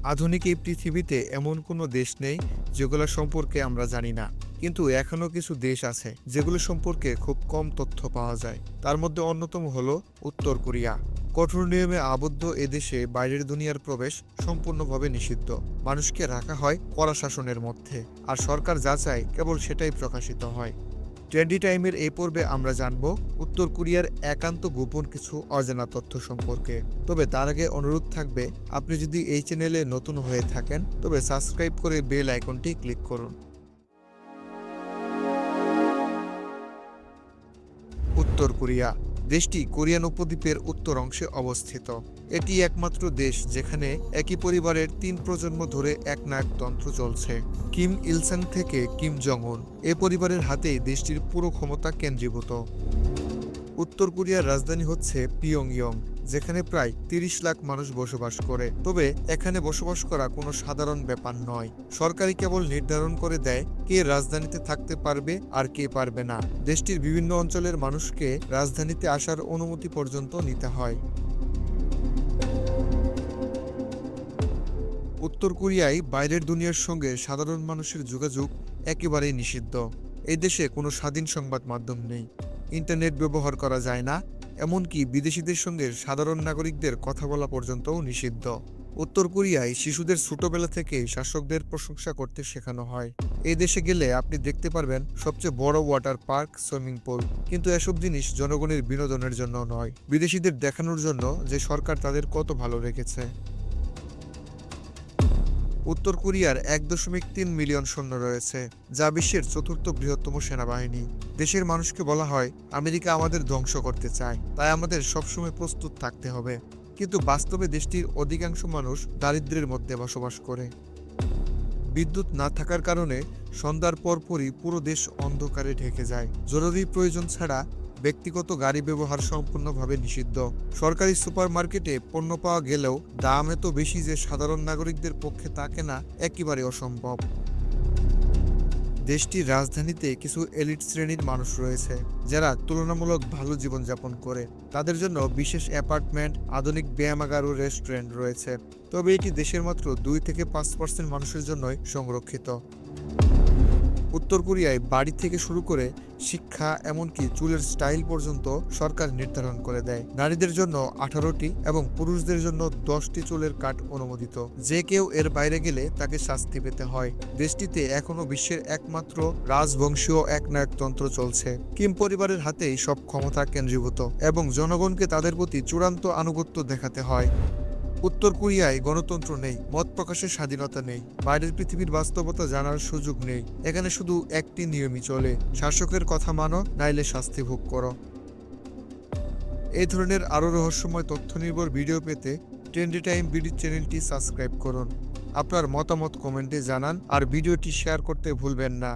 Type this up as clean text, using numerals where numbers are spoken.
আধুনিক এই পৃথিবীতে এমন কোনো দেশ নেই যেগুলো সম্পর্কে আমরা জানি না, কিন্তু এখনও কিছু দেশ আছে যেগুলো সম্পর্কে খুব কম তথ্য পাওয়া যায়। তার মধ্যে অন্যতম হলো উত্তর কোরিয়া। কঠোর নিয়মে আবদ্ধ এদেশে বাইরের দুনিয়ার প্রবেশ সম্পূর্ণভাবে নিষিদ্ধ। মানুষকে রাখা হয় কড়া শাসনের মধ্যে, আর সরকার যা চায় কেবল সেটাই প্রকাশিত হয়। ট্রেন্ডি টাইমের এই পর্বে আমরা জানব উত্তর কোরিয়ার একান্ত গোপন কিছু অজানা তথ্য সম্পর্কে। তবে তার আগে অনুরোধ থাকবে, আপনি যদি এই চ্যানেলে নতুন হয়ে থাকেন তবে সাবস্ক্রাইব করে বেল আইকনটি ক্লিক করুন। উত্তর কোরিয়া দেশটি কোরিয়ান উপদ্বীপের উত্তর অংশে অবস্থিত। এটি একমাত্র দেশ যেখানে একই পরিবারের ৩ প্রজন্ম ধরে একনায়কতন্ত্র চলছে। কিম ইলসাং থেকে কিম জং উন, এ পরিবারের হাতেই দেশটির পুরো ক্ষমতা কেন্দ্রীভূত। উত্তর কোরিয়ার রাজধানী হচ্ছে পিয়ংইয়ং, যেখানে প্রায় ৩০ লাখ মানুষ বসবাস করে। তবে এখানে বসবাস করা কোনো সাধারণ ব্যাপার নয়। সরকারই কেবল নির্ধারণ করে দেয় কে রাজধানীতে থাকতে পারবে আর কে পারবে না। দেশটির বিভিন্ন অঞ্চলের মানুষকে রাজধানীতে আসার অনুমতি পর্যন্ত নিতে হয়। উত্তর কোরিয়ায় বাইরের দুনিয়ার সঙ্গে সাধারণ মানুষের যোগাযোগ একেবারেই নিষিদ্ধ। এই দেশে কোনো স্বাধীন সংবাদ মাধ্যম নেই, ইন্টারনেট ব্যবহার করা যায় না, এমনকি বিদেশিদের সঙ্গে সাধারণ নাগরিকদের কথা বলা পর্যন্তও নিষিদ্ধ। উত্তর কোরিয়ায় শিশুদের ছোটবেলা থেকে শাসকদের প্রশংসা করতে শেখানো হয়। এই দেশে গেলে আপনি দেখতে পারবেন সবচেয়ে বড় ওয়াটার পার্ক, সুইমিং পুল, কিন্তু এসব জিনিস জনগণের বিনোদনের জন্য নয়, বিদেশিদের দেখানোর জন্য যে সরকার তাদের কত ভালো রেখেছে। উত্তর কোরিয়ার ১.৩ মিলিয়ন সৈন্য রয়েছে, যা বিশ্বের চতুর্থ বৃহত্তম সেনাবাহিনী। দেশের মানুষকে বলা হয় আমেরিকা আমাদের ধ্বংস করতে চায়, তাই আমাদের সবসময় প্রস্তুত থাকতে হবে। কিন্তু বাস্তবে দেশটির অধিকাংশ মানুষ দারিদ্র্যের মধ্যে বসবাস করে। বিদ্যুৎ না থাকার কারণে সন্ধ্যার পরপরই পুরো দেশ অন্ধকারে ঢেকে যায়। জরুরি প্রয়োজন ছাড়া ব্যক্তিগত গাড়ি ব্যবহার সম্পূর্ণভাবে নিষিদ্ধ। সরকারি সুপারমার্কেটে পণ্য পাওয়া গেলেও দাম এত বেশি যে সাধারণ নাগরিকদের পক্ষে তা কেনা একেবারে অসম্ভব। দেশটির রাজধানীতে কিছু এলিট শ্রেণীর মানুষ রয়েছে যারা তুলনামূলক ভালো জীবনযাপন করে। তাদের জন্য বিশেষ অ্যাপার্টমেন্ট, আধুনিক ব্যায়ামাগার ও রেস্টুরেন্ট রয়েছে। তবে এটি দেশের মাত্র ২-৫% মানুষের জন্যই সংরক্ষিত। উত্তর কোরিয়ায় বাড়ি থেকে শুরু করে শিক্ষা, এমনকি চুলের স্টাইল পর্যন্ত সরকার নির্ধারণ করে দেয়। নারীদের জন্য ১৮টি এবং পুরুষদের জন্য 10টি চুলের কাট অনুমোদিত। যে কেউ এর বাইরে গেলে তাকে শাস্তি পেতে হয়। দেশটিতে এখনও বিশ্বের একমাত্র রাজবংশীয় একনায়কতন্ত্র চলছে। কিম পরিবারের হাতেই সব ক্ষমতা কেন্দ্রীভূত এবং জনগণকে তাদের প্রতি চূড়ান্ত আনুগত্য দেখাতে হয়। উত্তর কোরিয়ায় গণতন্ত্র নেই, মত প্রকাশের স্বাধীনতা নেই, বাইরের পৃথিবীর বাস্তবতা জানার সুযোগ নেই। এখানে শুধু একটি নিয়মই চলে, শাসকের কথা মানো, নাইলে শাস্তি ভোগ করো। এই ধরনের আরও রহস্যময় তথ্য নির্ভর ভিডিও পেতে ট্রেন্ডি টাইম বিডি চ্যানেলটি সাবস্ক্রাইব করুন। আপনার মতামত কমেন্টে জানান আর ভিডিওটি শেয়ার করতে ভুলবেন না।